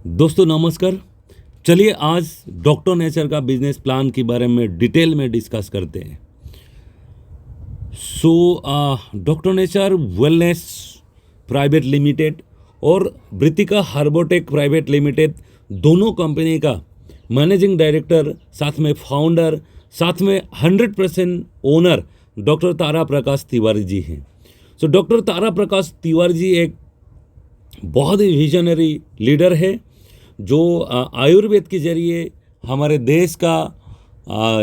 दोस्तों नमस्कार। चलिए आज डॉक्टर नेचर का बिजनेस प्लान के बारे में डिटेल में डिस्कस करते हैं। Doctor nature wellness private limited और ब्रितिका हार्बोटेक प्राइवेट लिमिटेड दोनों कंपनी का मैनेजिंग डायरेक्टर, साथ में फाउंडर, साथ में 100% ओनर डॉक्टर तारा प्रकाश तिवारी जी हैं। डॉक्टर तारा प्रकाश तिवारी जी एक बहुत ही विजनरी लीडर है जो आयुर्वेद के जरिए हमारे देश का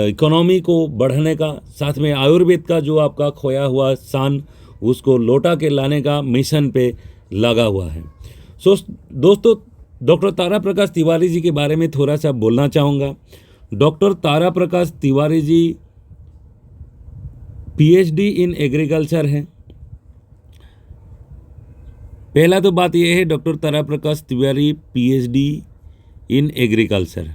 इकोनॉमी को बढ़ाने का, साथ में आयुर्वेद का जो आपका खोया हुआ शान उसको लौटा के लाने का मिशन पे लगा हुआ है। दोस्तों डॉक्टर तारा प्रकाश तिवारी जी के बारे में थोड़ा सा बोलना चाहूँगा। Doctor Tara Prakash Tiwari ji PhD in agriculture हैं। पहला तो बात यह है, doctor Tara Prakash Tiwari PhD in agriculture.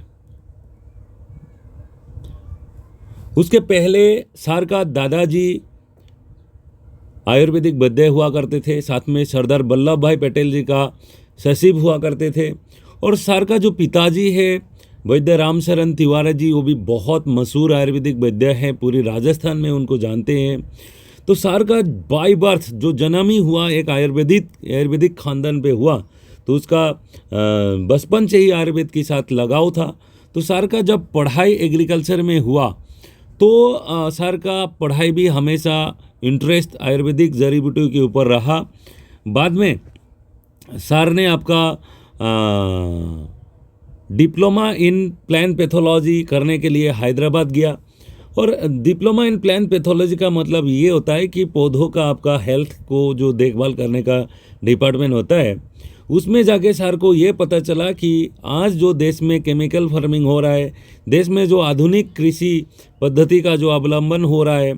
उसके पहले सर का दादाजी आयुर्वेदिक वैद्य हुआ करते थे, साथ में सरदार वल्लभ भाई पटेल जी का सचिव हुआ करते थे। और सर का जो पिताजी है वैद्य रामशरण तिवारी जी, वो भी बहुत मशहूर आयुर्वेदिक वैद्य हैं, पूरी राजस्थान में उनको जानते हैं। तो सर का बाय बर्थ जो जन्म ही हुआ एक आयुर्वेदिक खानदान पे हुआ, तो उसका बचपन से ही आयुर्वेद के साथ लगाव था। तो सर का जब पढ़ाई एग्रीकल्चर में हुआ तो सर का पढ़ाई भी हमेशा इंटरेस्ट आयुर्वेदिक जड़ी बूटियों के ऊपर रहा। बाद में सर ने आपका डिप्लोमा इन प्लांट पैथोलॉजी करने के लिए हैदराबाद गया। और डिप्लोमा इन प्लांट पैथोलॉजी का मतलब ये होता है कि पौधों का आपका हेल्थ को जो देखभाल करने का डिपार्टमेंट होता है, उसमें जाके सर को ये पता चला कि आज जो देश में केमिकल फार्मिंग हो रहा है, देश में जो आधुनिक कृषि पद्धति का जो अवलंबन हो रहा है,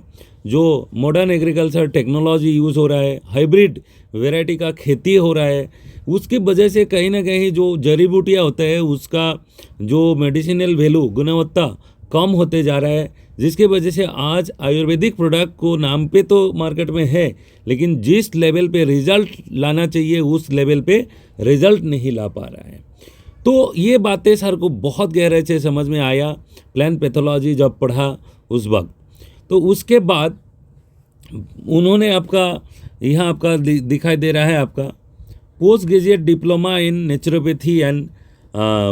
जो मॉडर्न एग्रीकल्चर टेक्नोलॉजी यूज़ हो रहा है, हाइब्रिड वैरायटी का खेती हो रहा है, उसकी वजह से कहीं ना कहीं जो जड़ी बूटियाँ होता है उसका जो मेडिसिनल वैल्यू गुणवत्ता कम होते जा रहा है, जिसके वजह से आज आयुर्वेदिक प्रोडक्ट को नाम पे तो मार्केट में है, लेकिन जिस लेवल पे रिजल्ट लाना चाहिए उस लेवल पे रिजल्ट नहीं ला पा रहा है। तो ये बातें सर को बहुत गहराई से समझ में आया प्लांट पैथोलॉजी जब पढ़ा उस वक्त। तो उसके बाद उन्होंने आपका यहाँ आपका दिखाई दे रहा है आपका post graduate diploma in naturopathy and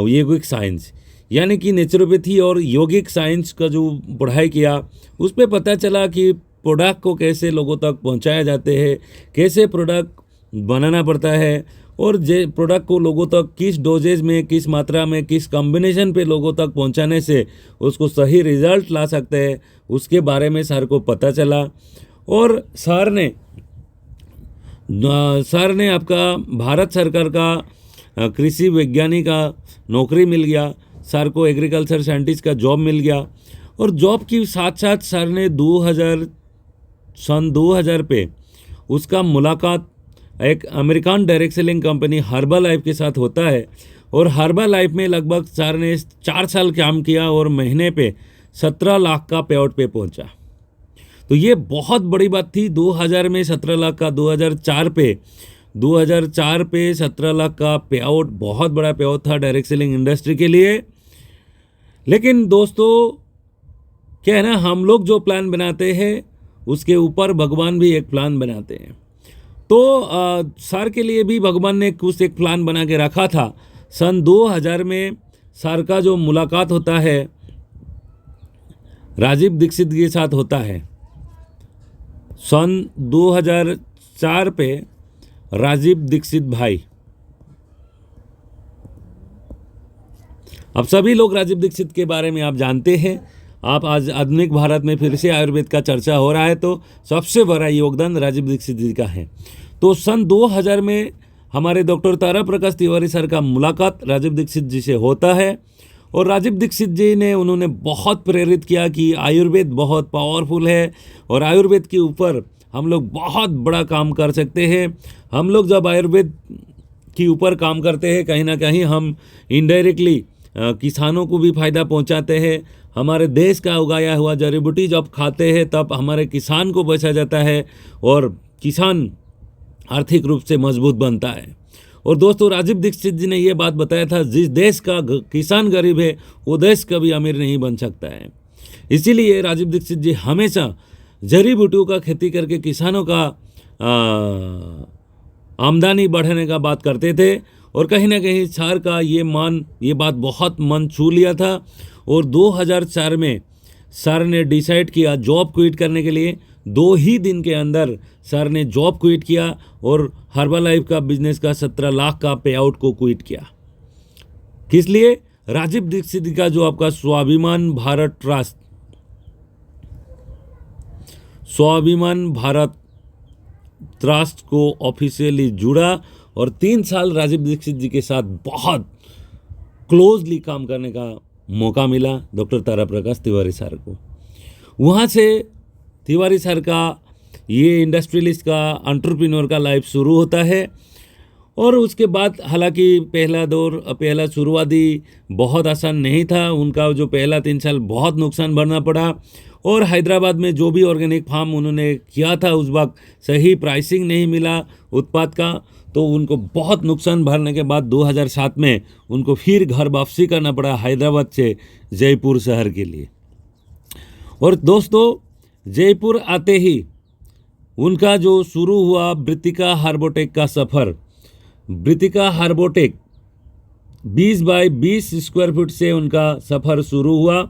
yogic science, यानी कि नेचुरोपैथी और योगिक साइंस का जो पढ़ाई किया उस पर पता चला कि प्रोडक्ट को कैसे लोगों तक पहुंचाया जाते हैं, कैसे प्रोडक्ट बनाना पड़ता है, और जे प्रोडक्ट को लोगों तक किस डोजेज में, किस मात्रा में, किस कॉम्बिनेशन पे लोगों तक पहुंचाने से उसको सही रिजल्ट ला सकते हैं, उसके बारे में सर को पता चला। और सर ने आपका भारत सरकार का कृषि वैज्ञानिक का नौकरी मिल गया, सर को एग्रीकल्चर साइंटिस्ट का जॉब मिल गया। और जॉब के साथ साथ सर ने सन 2000 पे उसका मुलाकात एक American direct selling company herbal life के साथ होता है। और हर्बल लाइफ में लगभग सर ने 4 साल काम किया और महीने पे 17 लाख का पे आउट पे पहुंचा। तो ये बहुत बड़ी बात थी। 2000 में 17 लाख का, 2004 पे 17 लाख का पे आउट बहुत बड़ा पे आउट था डायरेक्ट सेलिंग इंडस्ट्री के लिए। लेकिन दोस्तों क्या है ना, हम लोग जो प्लान बनाते हैं उसके ऊपर भगवान भी एक प्लान बनाते हैं। तो सर के लिए भी भगवान ने कुछ एक प्लान बना के रखा था। सन 2000 में सर का जो मुलाकात होता है राजीव दीक्षित के साथ होता है। सन 2004 पे राजीव दीक्षित भाई, अब सभी लोग राजीव दीक्षित के बारे में आप जानते हैं। आप आज आधुनिक भारत में फिर से आयुर्वेद का चर्चा हो रहा है, तो सबसे बड़ा योगदान राजीव दीक्षित जी का है। तो सन 2000 में हमारे डॉक्टर तारा प्रकाश तिवारी सर का मुलाकात राजीव दीक्षित जी से होता है। और राजीव दीक्षित जी ने उन्होंने बहुत प्रेरित किया कि आयुर्वेद बहुत पावरफुल है और आयुर्वेद के ऊपर हम लोग बहुत बड़ा काम कर सकते हैं। हम लोग जब आयुर्वेद के ऊपर काम करते हैं, कहीं ना कहीं हम इनडायरेक्टली किसानों को भी फ़ायदा पहुंचाते हैं। हमारे देश का उगाया हुआ जड़ी बूटी जब खाते हैं तब हमारे किसान को बचा जाता है और किसान आर्थिक रूप से मजबूत बनता है। और दोस्तों राजीव दीक्षित जी ने ये बात बताया था, जिस देश का किसान गरीब है वो देश कभी अमीर नहीं बन सकता है। इसीलिए राजीव दीक्षित जी हमेशा जड़ी बूटियों का खेती करके किसानों का आमदनी बढ़ाने का बात करते थे। और कहीं ना कहीं सर का ये बात बहुत मन छू लिया था। और 2004 में सर ने डिसाइड किया जॉब क्विट करने के लिए। 2 ही दिन के अंदर सर ने जॉब क्विट किया और हर्बलाइफ का बिजनेस का 17 लाख का पे आउट को क्विट किया। किस लिए? राजीव दीक्षित का जो आपका स्वाभिमान भारत ट्रस्ट को ऑफिशियली जुड़ा और 3 साल राजीव दीक्षित जी के साथ बहुत क्लोजली काम करने का मौका मिला डॉक्टर तारा प्रकाश तिवारी सर को। वहाँ से तिवारी सर का ये इंडस्ट्रियलिस्ट का एंटरप्रेन्योर का लाइफ शुरू होता है। और उसके बाद हालांकि पहला शुरुआती बहुत आसान नहीं था। उनका जो पहला 3 साल बहुत नुकसान भरना पड़ा। और हैदराबाद में जो भी ऑर्गेनिक फार्म उन्होंने किया था उस वक्त सही प्राइसिंग नहीं मिला उत्पाद का, तो उनको बहुत नुकसान भरने के बाद 2007 में उनको फिर घर वापसी करना पड़ा हैदराबाद से जयपुर शहर के लिए। और दोस्तों जयपुर आते ही उनका जो शुरू हुआ ब्रितिका हार्बोटेक का सफ़र। ब्रितिका हार्बोटेक 20 बाय 20 स्क्वायर फीट से उनका सफ़र शुरू हुआ।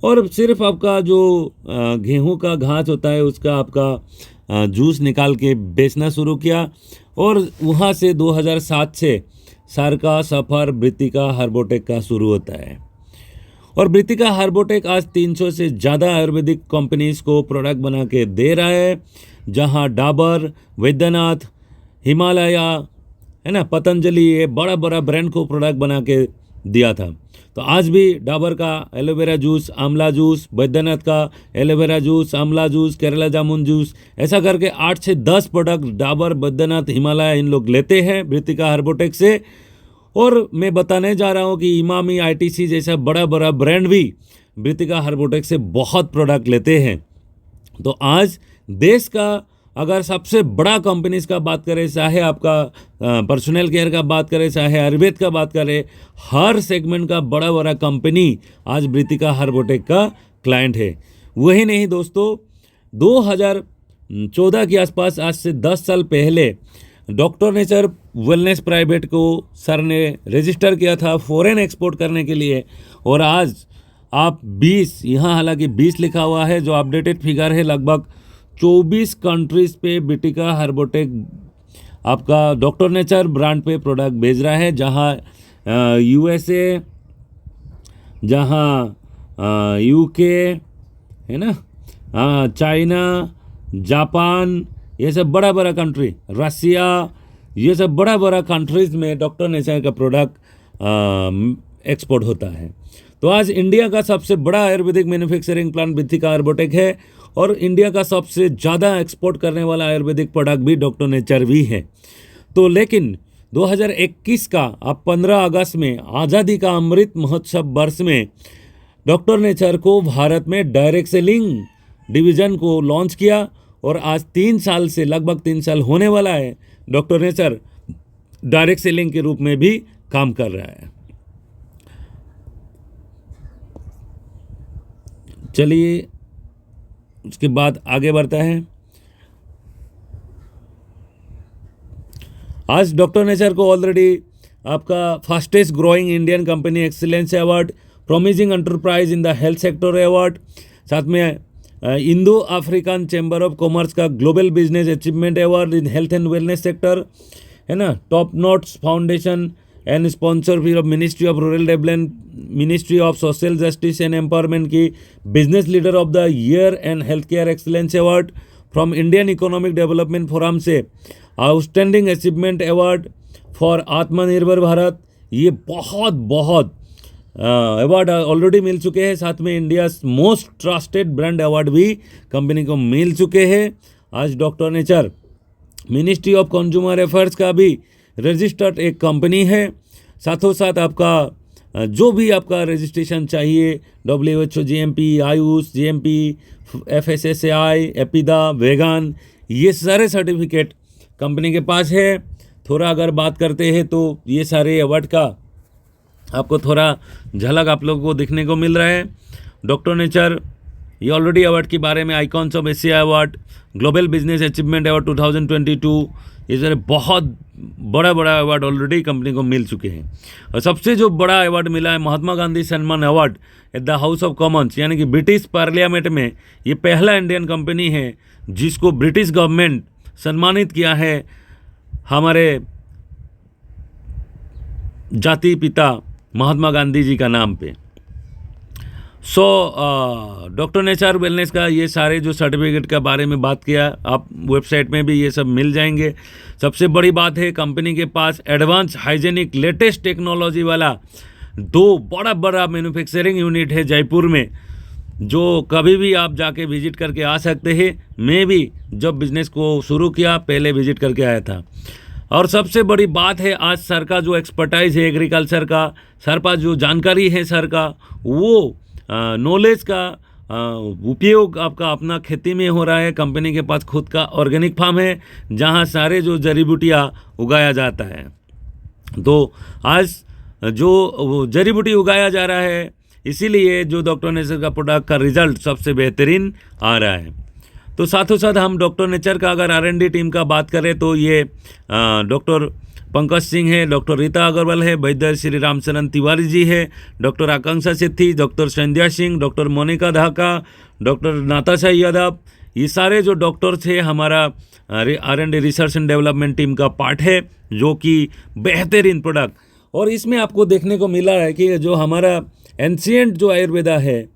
और सिर्फ आपका जो गेहूं का घास होता है उसका आपका जूस निकाल के बेचना शुरू किया। और वहाँ से 2007 से सर का सफ़र ब्रितिका हार्बोटेक का शुरू होता है। और ब्रितिका हार्बोटेक आज 300 से ज़्यादा आयुर्वेदिक कंपनीज़ को प्रोडक्ट बना के दे रहा है, जहाँ डाबर, वैद्यनाथ, हिमालय है ना, पतंजलि, ये बड़ा बड़ा ब्रांड को प्रोडक्ट बना के दिया था। तो आज भी डाबर का एलोवेरा जूस, आंवला जूस, वैद्यनाथ का एलोवेरा जूस, आंवला जूस, केरला जामुन जूस, ऐसा करके 8 से 10 प्रोडक्ट डाबर, वैद्यनाथ, हिमालय इन लोग लेते हैं ब्रितिका हार्बोटेक से। और मैं बताने जा रहा हूँ कि इमामी, आईटीसी जैसा बड़ा बड़ा ब्रांड भी ब्रितिका हार्बोटेक से बहुत प्रोडक्ट लेते हैं। तो आज देश का अगर सबसे बड़ा कंपनीज का बात करें, चाहे आपका पर्सनल केयर का बात करें, चाहे आयुर्वेद का बात करें, हर सेगमेंट का बड़ा बड़ा कंपनी आज ब्रितिका हार्बोटेक का क्लाइंट है। वही नहीं दोस्तों, 2014 के आसपास, आज से 10 साल पहले डॉक्टर नेचर वेलनेस प्राइवेट को सर ने रजिस्टर किया था फॉरेन एक्सपोर्ट करने के लिए। और आज आप 20, यहाँ हालांकि 20 लिखा हुआ है, जो अपडेटेड फिगर है, लगभग 24 कंट्रीज़ पे ब्रितिका हार्बोटेक आपका डॉक्टर नेचर ब्रांड पे प्रोडक्ट भेज रहा है, जहाँ यूएसए, जहाँ यूके है ना, चाइना, जापान, ये सब बड़ा बड़ा कंट्री, रसिया, ये सब बड़ा बड़ा कंट्रीज़ में डॉक्टर नेचर का प्रोडक्ट एक्सपोर्ट होता है। तो आज इंडिया का सबसे बड़ा आयुर्वेदिक मैन्युफैक्चरिंग प्लांट ब्रितिका हार्बोटेक है। और इंडिया का सबसे ज़्यादा एक्सपोर्ट करने वाला आयुर्वेदिक प्रोडक्ट भी डॉक्टर नेचर भी है। तो लेकिन 2021 का आप 15 अगस्त में आज़ादी का अमृत महोत्सव वर्ष में डॉक्टर नेचर को भारत में डायरेक्ट सेलिंग डिवीज़न को लॉन्च किया। और आज 3 साल से, लगभग 3 साल होने वाला है, डॉक्टर नेचर डायरेक्ट सेलिंग के रूप में भी काम कर रहा है। चलिए उसके बाद आगे बढ़ता है। आज डॉक्टर नेचर को ऑलरेडी आपका fastest growing Indian company excellence award, promising enterprise in the health sector award, साथ में Indo African chamber of commerce का global business achievement award in health and wellness sector है ना, top notes foundation and sponsor of ministry of rural development, ministry of social justice and empowerment की business leader of the year and health care excellence award from Indian economic development forum से outstanding achievement award for आत्मनिर्भर भारत। ये बहुत award already मिल चुके हैं। साथ में India most trusted brand award भी कंपनी को मिल चुके हैं। आज Doctor nature ministry of consumer affairs का भी रजिस्टर्ड एक कंपनी है। साथों साथ आपका जो भी आपका रजिस्ट्रेशन चाहिए, WHO, GMP, Ayush, GMP, FSSAI, एपिदा, वेगान, ये सारे सर्टिफिकेट कंपनी के पास है। थोड़ा अगर बात करते हैं तो ये सारे अवार्ड का आपको थोड़ा झलक आप लोगों को देखने को मिल रहा है। डॉक्टर नेचर ये ऑलरेडी अवार्ड के बारे में icons of Asia award, global business achievement award 2022, ये सारे बहुत बड़ा बड़ा अवार्ड ऑलरेडी कंपनी को मिल चुके हैं। और सबसे जो बड़ा अवार्ड मिला है महात्मा गांधी सम्मान award at the house of Commons, यानी कि ब्रिटिश पार्लियामेंट में ये पहला इंडियन कंपनी है जिसको ब्रिटिश गवर्नमेंट सम्मानित किया है हमारे जाति पिता महात्मा गांधी जी का नाम पे। सो डॉक्टर नेचर वेलनेस का ये सारे जो सर्टिफिकेट के बारे में बात किया, आप वेबसाइट में भी ये सब मिल जाएंगे। सबसे बड़ी बात है कंपनी के पास एडवांस हाइजेनिक लेटेस्ट टेक्नोलॉजी वाला 2 बड़ा बड़ा मैन्युफैक्चरिंग यूनिट है जयपुर में, जो कभी भी आप जाके विजिट करके आ सकते हैं। मैं भी जब बिज़नेस को शुरू किया पहले विजिट करके आया था। और सबसे बड़ी बात है आज सर का जो एक्सपर्टाइज है एग्रीकल्चर का, सर पास जो जानकारी है सर का, वो नॉलेज का उपयोग आपका अपना खेती में हो रहा है। कंपनी के पास खुद का ऑर्गेनिक फार्म है जहाँ सारे जो जड़ी बूटियाँ उगाया जाता है। तो आज जो जड़ी बूटी उगाया जा रहा है इसीलिए जो डॉक्टर नेचर का प्रोडक्ट का रिजल्ट सबसे बेहतरीन आ रहा है। तो साथों साथ हम डॉक्टर नेचर का अगर R&D टीम का बात करें तो ये डॉक्टर पंकज सिंह है, डॉक्टर रीता अग्रवाल है, वैद्य श्री रामचरण तिवारी जी है, डॉक्टर आकांक्षा सेठी, डॉक्टर संध्या सिंह, डॉक्टर मोनिका धाका, डॉक्टर नाताशा यादव, ये सारे जो डॉक्टर्स है हमारा R&D research and development team का पार्ट है, जो कि बेहतरीन प्रोडक्ट। और इसमें आपको देखने को मिला है कि जो हमारा एंशिएंट जो आयुर्वेदा है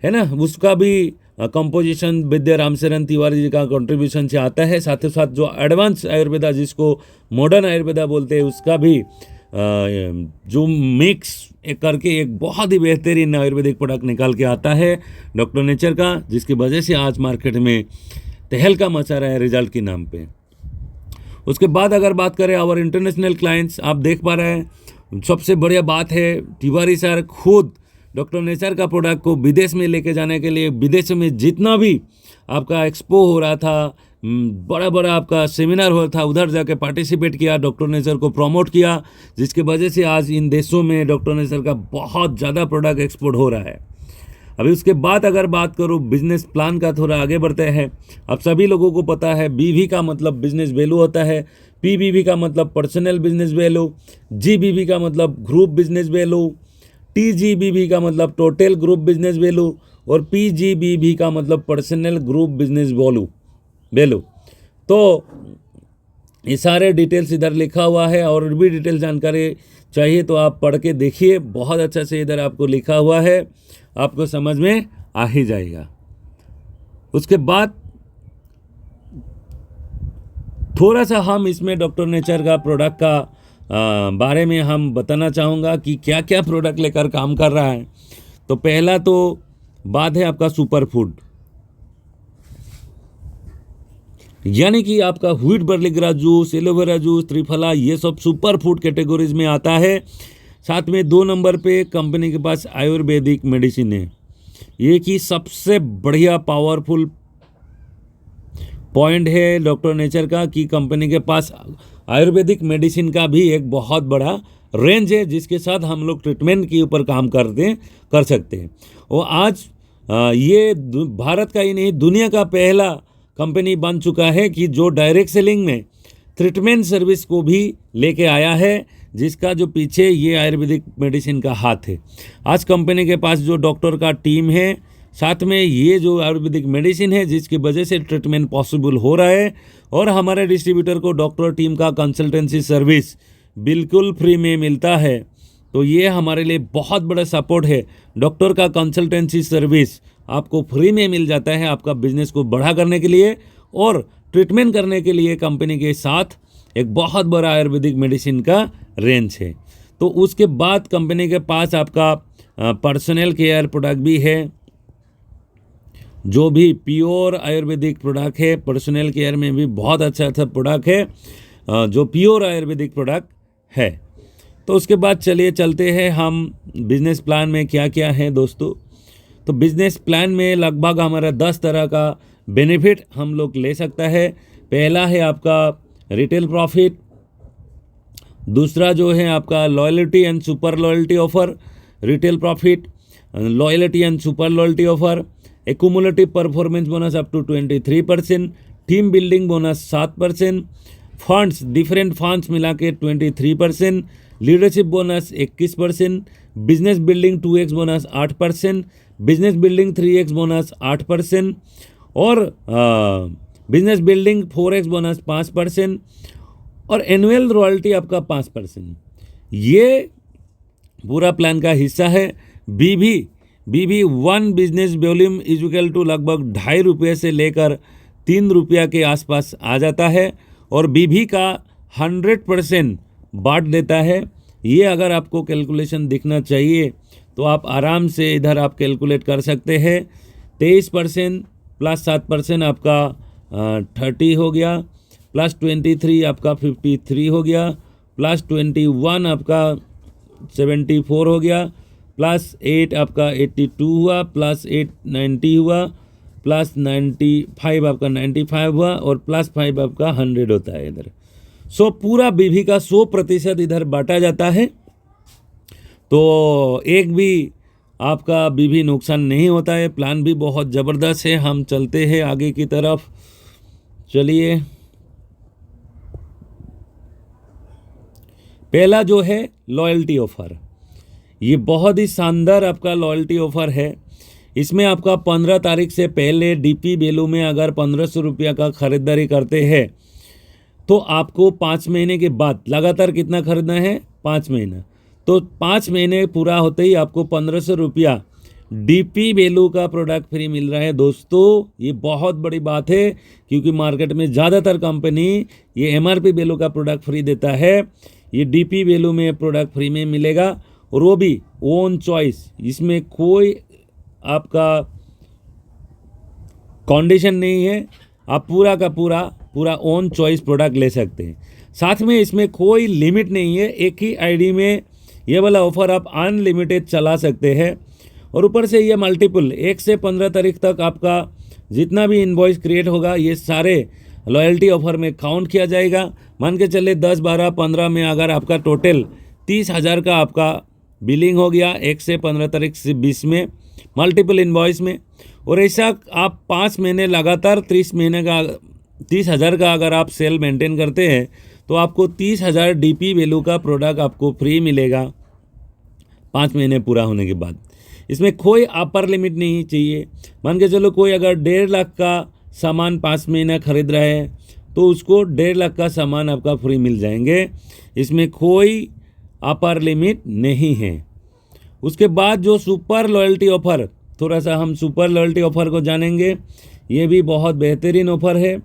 ना, उसका भी कंपोजिशन विद्या रामचरण तिवारी जी का कंट्रीब्यूशन से आता है। साथ ही साथ जो एडवांस आयुर्वेदा जिसको मॉडर्न आयुर्वेदा बोलते हैं उसका भी जो मिक्स करके एक बहुत ही बेहतरीन आयुर्वेदिक प्रोडक्ट निकाल के आता है डॉक्टर नेचर का, जिसकी वजह से आज मार्केट में तहलका मचा रहा है रिजल्ट के नाम पे। उसके बाद अगर बात करें और इंटरनेशनल क्लाइंट्स, आप देख पा रहे हैं सबसे बढ़िया बात है तिवारी सर खुद डॉक्टर नेचर का प्रोडक्ट को विदेश में लेके जाने के लिए विदेश में जितना भी आपका एक्सपो हो रहा था, बड़ा बड़ा आपका सेमिनार हो रहा था, उधर जाके पार्टिसिपेट किया, डॉक्टर नेचर को प्रमोट किया, जिसकी वजह से आज इन देशों में डॉक्टर नेचर का बहुत ज़्यादा प्रोडक्ट एक्सपोर्ट हो रहा है। अभी उसके बाद अगर बात करूँ बिजनेस प्लान का, थोड़ा आगे बढ़ते हैं। अब सभी लोगों को पता है BV का मतलब बिजनेस वैल्यू होता है, PBV का मतलब पर्सनल बिजनेस वैल्यू, GBV का मतलब ग्रुप बिजनेस वैल्यू, TGBV का मतलब टोटल ग्रुप बिजनेस वैल्यू और PGBV का मतलब पर्सनल ग्रुप बिजनेस वैल्यू। तो ये सारे डिटेल्स इधर लिखा हुआ है, और भी डिटेल जानकारी चाहिए तो आप पढ़ के देखिए, बहुत अच्छा से इधर आपको लिखा हुआ है, आपको समझ में आ ही जाएगा। उसके बाद थोड़ा सा हम इसमें डॉक्टर नेचर का प्रोडक्ट का बारे में हम बताना चाहूँगा कि क्या क्या प्रोडक्ट लेकर काम कर रहा है। तो पहला तो बात है आपका सुपर फूड, यानी कि आपका wheat barley grass juice, aloe vera juice, triphala, ये सब सुपर फूड कैटेगरीज में आता है। साथ में 2 नंबर पे कंपनी के पास आयुर्वेदिक मेडिसिन है, ये कि सबसे बढ़िया पावरफुल पॉइंट है डॉक्टर नेचर का कि कंपनी के पास आयुर्वेदिक मेडिसिन का भी एक बहुत बड़ा रेंज है, जिसके साथ हम लोग ट्रीटमेंट के ऊपर काम कर सकते हैं। और आज ये भारत का ही नहीं दुनिया का पहला कंपनी बन चुका है कि जो डायरेक्ट सेलिंग में ट्रीटमेंट सर्विस को भी लेके आया है, जिसका जो पीछे ये आयुर्वेदिक मेडिसिन का हाथ है। आज कंपनी के पास जो डॉक्टर का टीम है, साथ में ये जो आयुर्वेदिक मेडिसिन है जिसकी वजह से ट्रीटमेंट पॉसिबल हो रहा है, और हमारे डिस्ट्रीब्यूटर को डॉक्टर टीम का कंसल्टेंसी सर्विस बिल्कुल फ्री में मिलता है। तो ये हमारे लिए बहुत बड़ा सपोर्ट है। डॉक्टर का कंसल्टेंसी सर्विस आपको फ्री में मिल जाता है आपका बिजनेस को बढ़ा करने के लिए और ट्रीटमेंट करने के लिए। कंपनी के साथ एक बहुत बड़ा आयुर्वेदिक मेडिसिन का रेंज है। तो उसके बाद कंपनी के पास आपका पर्सनल केयर प्रोडक्ट भी है, जो भी प्योर आयुर्वेदिक प्रोडक्ट है। पर्सनल केयर में भी बहुत अच्छा प्रोडक्ट है जो प्योर आयुर्वेदिक प्रोडक्ट है। तो उसके बाद चलिए चलते हैं हम बिजनेस प्लान में क्या क्या है दोस्तों। तो बिजनेस प्लान में लगभग हमारा 10 तरह का बेनिफिट हम लोग ले सकता है। पहला है आपका रिटेल प्रॉफिट, दूसरा जो है आपका loyalty and super loyalty offer, retail profit, loyalty and super loyalty offer, accumulative performance bonus up to 23%, team building bonus 7%, funds different funds मिला के 23%, leadership bonus 21%, business building 2x bonus 8%, business building 3x bonus 8% और business building 4x bonus 5% और annual royalty आपका 5%। ये पूरा plan का हिस्सा है। BB 1 business volume is equal to लगभग ₹2.5 से लेकर ₹3 के आसपास आ जाता है और बीबी का 100% बांट देता है। ये अगर आपको कैलकुलेशन दिखना चाहिए तो आप आराम से इधर आप कैलकुलेट कर सकते हैं। 23% प्लस 7% आपका 30 हो गया, प्लस 23 आपका 53 हो गया, प्लस 21 आपका 74 हो गया, प्लस 8 आपका 82 हुआ, प्लस 8 90 हुआ, प्लस 95 आपका 95 हुआ और प्लस 5 आपका 100 होता है इधर। सो पूरा बीवी का 100% इधर बांटा जाता है, तो एक भी आपका बीवी नुकसान नहीं होता है। प्लान भी बहुत ज़बरदस्त है। हम चलते हैं आगे की तरफ। चलिए, पहला जो है लॉयल्टी ऑफर, ये बहुत ही शानदार आपका लॉयल्टी ऑफर है। इसमें आपका 15 तारीख से पहले डीपी वैल्यू में अगर ₹1500 का खरीदारी करते हैं तो आपको 5 महीने के बाद लगातार कितना खरीदना है, 5 महीना, तो 5 महीने पूरा होते ही आपको ₹1500 डीपी वैल्यू का प्रोडक्ट फ्री मिल रहा है। दोस्तों ये बहुत बड़ी बात है, क्योंकि मार्केट में ज़्यादातर कंपनी ये एमआरपी वैल्यू का प्रोडक्ट फ्री देता है, ये डीपी वैल्यू में प्रोडक्ट फ्री में मिलेगा और वो भी ओन चॉइस। इसमें कोई आपका कंडीशन नहीं है, आप पूरा का पूरा ओन चॉइस प्रोडक्ट ले सकते हैं। साथ में इसमें कोई लिमिट नहीं है, एक ही आईडी में ये वाला ऑफर आप अनलिमिटेड चला सकते हैं और ऊपर से ये मल्टीपल 1 से 15 तारीख तक आपका जितना भी इनवॉइस क्रिएट होगा ये सारे लॉयल्टी ऑफर में काउंट किया जाएगा। मान के चले 10, 12, 15 में अगर आपका टोटल 30,000 का आपका बिलिंग हो गया 1 से 15 तारीख से 20 में मल्टीपल इनवॉइस में, और ऐसा आप 5 महीने लगातार 30,000 का अगर आप सेल मेंटेन करते हैं तो आपको 30,000 डीपी वैल्यू का प्रोडक्ट आपको फ्री मिलेगा 5 महीने पूरा होने के बाद। इसमें कोई अपर लिमिट नहीं चाहिए। मान के चलो कोई अगर 1.5 लाख का सामान 5 महीना खरीद रहा है तो उसको 1.5 लाख का सामान आपका फ्री मिल जाएंगे। इसमें कोई अपर लिमिट नहीं है। उसके बाद जो सुपर लॉयल्टी ऑफ़र, थोड़ा सा हम सुपर लॉयल्टी ऑफ़र को जानेंगे। ये भी बहुत बेहतरीन ऑफ़र है।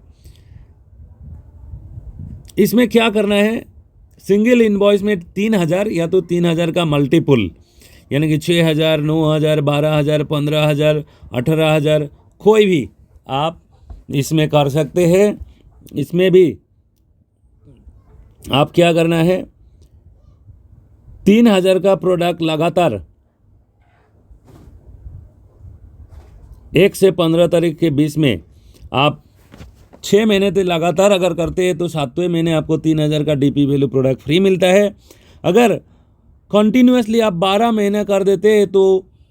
इसमें क्या करना है, सिंगल इनवॉइस में 3,000 या तो 3,000 का मल्टीपल, यानी कि 6,000, 9,000, 12,000, 15,000, 18,000 कोई भी आप इसमें कर सकते हैं। इसमें भी आप क्या करना है, 3,000 का प्रोडक्ट लगातार 1 से 15 तारीख के बीच में आप 6 महीने तक लगातार अगर करते हैं तो 7वें महीने आपको 3,000 का डीपी वैल्यू प्रोडक्ट फ्री मिलता है। अगर कंटिन्यूसली आप 12 महीने कर देते हैं तो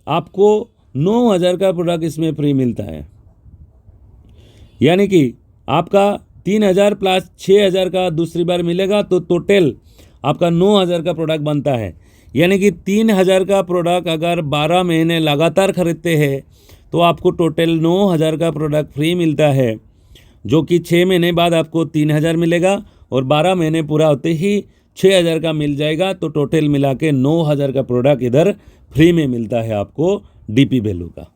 आपको 9,000 का प्रोडक्ट इसमें फ्री मिलता है। यानी कि आपका 3,000 प्लस 6,000 का दूसरी बार मिलेगा तो टोटल आपका 9,000 का प्रोडक्ट बनता है। यानी कि 3,000 का प्रोडक्ट अगर 12 महीने लगातार खरीदते हैं तो आपको टोटल 9,000 का प्रोडक्ट फ्री मिलता है, जो कि 6 महीने बाद आपको 3,000 मिलेगा और 12 महीने पूरा होते ही 6,000 का मिल जाएगा। तो टोटल मिला के 9,000 का प्रोडक्ट इधर फ्री में मिलता है आपको डीपी वैल्यू का।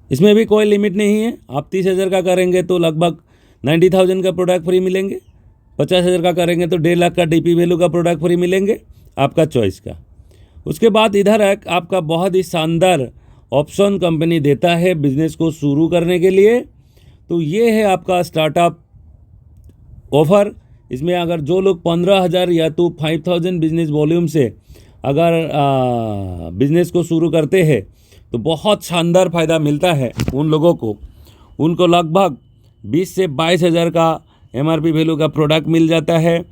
इसमें भी कोई लिमिट नहीं है। आप 30,000 का करेंगे तो लगभग 90,000 का प्रोडक्ट फ्री मिलेंगे, 50,000 का करेंगे तो 1.5 लाख का डीपी वैल्यू का प्रोडक्ट फ्री मिलेंगे, आपका चॉइस का। उसके बाद इधर एक आपका बहुत ही शानदार ऑप्शन कंपनी देता है बिजनेस को शुरू करने के लिए। तो ये है आपका स्टार्टअप ऑफ़र। इसमें अगर जो लोग 15,000 या तो 5,000 बिजनेस वॉल्यूम से अगर बिजनेस को शुरू करते हैं तो बहुत शानदार फ़ायदा मिलता है उन लोगों को। उनको लगभग 20 से 22,000 का MRP वैल्यू का प्रोडक्ट मिल जाता है।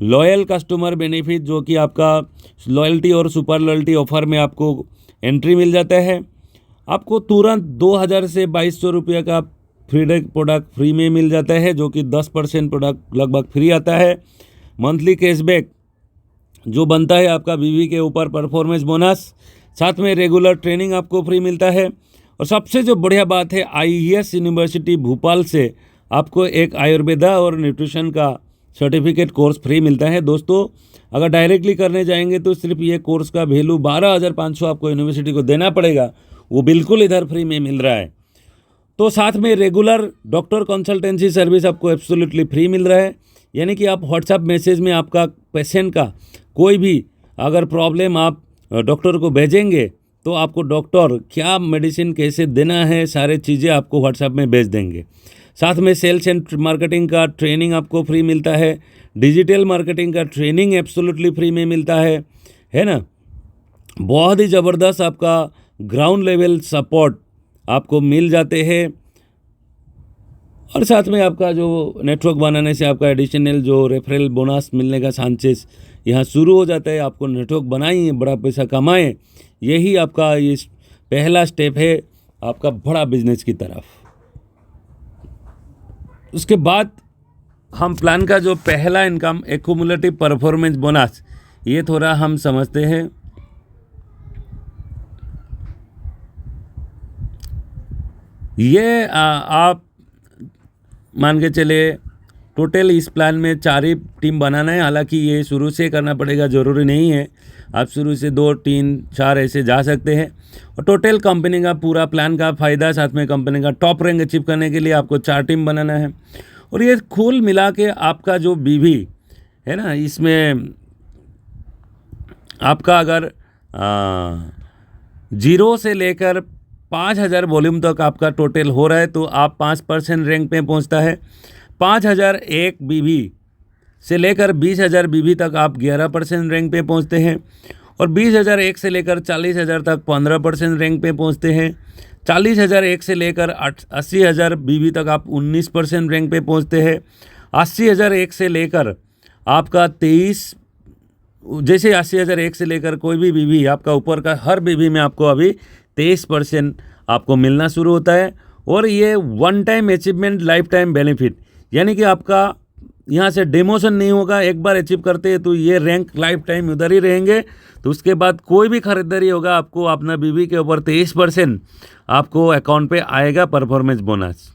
लॉयल कस्टमर बेनिफिट, जो कि आपका लॉयल्टी और सुपर लॉयल्टी ऑफर में आपको एंट्री मिल जाता है। आपको तुरंत 2000 से 2200 रुपये का प्रोडक्ट फ्री में मिल जाता है, जो कि 10% प्रोडक्ट लगभग फ्री आता है। मंथली कैशबैक जो बनता है आपका बीवी के ऊपर, परफॉर्मेंस बोनस, साथ में रेगुलर ट्रेनिंग आपको फ्री मिलता है। और सबसे जो बढ़िया बात है, IES यूनिवर्सिटी भोपाल से आपको एक आयुर्वेदा और न्यूट्रिशन का सर्टिफिकेट कोर्स फ्री मिलता है। दोस्तों, अगर डायरेक्टली करने जाएंगे तो सिर्फ ये कोर्स का वैल्यू 12,500 आपको यूनिवर्सिटी को देना पड़ेगा, वो बिल्कुल इधर फ्री में मिल रहा है। तो साथ में रेगुलर डॉक्टर कंसल्टेंसी सर्विस आपको एब्सोल्युटली फ्री मिल रहा है। यानी कि आप व्हाट्सएप मैसेज में आपका पेशेंट का कोई भी अगर प्रॉब्लम आप डॉक्टर को भेजेंगे तो आपको डॉक्टर क्या मेडिसिन कैसे देना है, सारे चीज़ें आपको व्हाट्सएप में भेज देंगे। साथ में सेल्स एंड मार्केटिंग का ट्रेनिंग आपको फ्री मिलता है। डिजिटल मार्केटिंग का ट्रेनिंग एब्सोल्युटली फ्री में मिलता है ना। बहुत ही ज़बरदस्त आपका ग्राउंड लेवल सपोर्ट आपको मिल जाते हैं। और साथ में आपका जो नेटवर्क बनाने से आपका एडिशनल जो रेफरल बोनस मिलने का चांसेस यहाँ शुरू हो जाता है। आपको नेटवर्क बनाइए, बड़ा पैसा कमाएं, यही आपका ये पहला स्टेप है आपका बड़ा बिजनेस की तरफ। उसके बाद हम प्लान का जो पहला इनकम एक्यूमुलेटिव परफॉर्मेंस बोनस, ये थोड़ा हम समझते हैं। ये आप मान के चले टोटल इस प्लान में 4 ही टीम बनाना है। हालांकि ये शुरू से करना पड़ेगा, ज़रूरी नहीं है, आप शुरू से 2, 3, 4 ऐसे जा सकते हैं। और टोटल कंपनी का पूरा प्लान का फ़ायदा, साथ में कंपनी का टॉप रैंक अचीव करने के लिए आपको 4 टीम बनाना है। और ये कुल मिला के आपका जो बीवी है ना, इसमें आपका अगर 0 से लेकर 5000 वॉल्यूम तक आपका टोटल हो रहा है तो आप 5% रैंक पे पहुंचता है। 5001 बीवी से लेकर 20,000 बीवी तक आप 11% रैंक पे पहुंचते हैं। और 20,001 से लेकर 40,000 तक 15% रैंक पे पहुंचते हैं। 40,001 से लेकर 80,000 बीवी तक आप 19% रैंक पे पहुंचते हैं। 80,001 से लेकर आपका 23, जैसे 80,001 से लेकर कोई भी बीवी आपका ऊपर का हर बीवी में आपको अभी 23% आपको मिलना शुरू होता है। और ये one time achievement life time benefit, यानी कि आपका यहाँ से डिमोशन नहीं होगा। एक बार अचीव करते हैं तो ये रैंक लाइफ टाइम उधर ही रहेंगे। तो उसके बाद कोई भी खरीदारी होगा आपको अपना बीवी के ऊपर 23% आपको अकाउंट पे आएगा परफॉर्मेंस बोनस,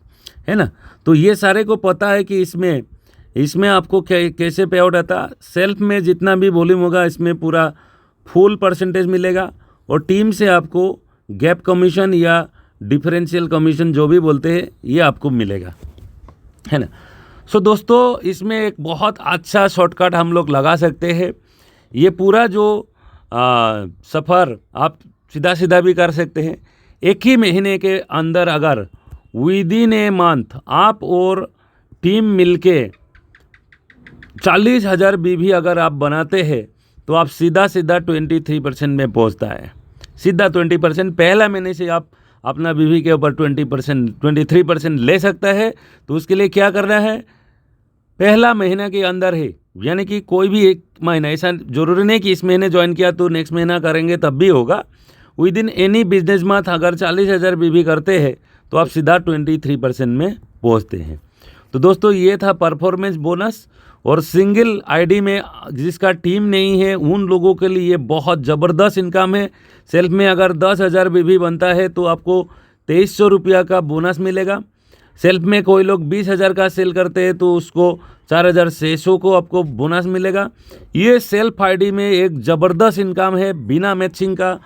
है ना। तो ये सारे को पता है कि इसमें आपको कैसे पे आउट आता। सेल्फ में जितना भी वॉल्यूम होगा इसमें पूरा फुल परसेंटेज मिलेगा। और टीम से आपको गैप कमीशन या डिफरेंशियल कमीशन जो भी बोलते हैं ये आपको मिलेगा, है ना। सो दोस्तों, इसमें एक बहुत अच्छा शॉर्टकट हम लोग लगा सकते हैं। ये पूरा जो सफ़र आप सीधा भी कर सकते हैं। एक ही महीने के अंदर अगर विदिन ए मंथ आप और टीम मिलके 40,000 बीवी अगर आप बनाते हैं तो आप सीधा 23% में पहुंचता है। सीधा 20% पहला महीने से आप अपना बीवी के ऊपर 23% ले सकता है। तो उसके लिए क्या करना है, पहला महीना के अंदर ही, यानी कि कोई भी एक महीना, ऐसा जरूरी नहीं कि इस महीने ज्वाइन किया तो नेक्स्ट महीना करेंगे तब भी होगा। With in any business month अगर 40,000 बीवी करते हैं तो आप सीधा 23% में पहुंचते हैं। तो दोस्तों, ये था परफॉर्मेंस बोनस। और सिंगल आईडी में जिसका टीम नहीं है उन लोगों के लिए ये बहुत ज़बरदस्त इनकम है। सेल्फ में अगर 10,000 बीवी बनता है तो आपको 2300 रुपया का बोनस मिलेगा। सेल्फ में कोई लोग 20,000 का सेल करते हैं तो उसको 4,600 को आपको बोनस मिलेगा। ये सेल्फ आईडी में एक ज़बरदस्त इनकम है, बिना मैचिंग का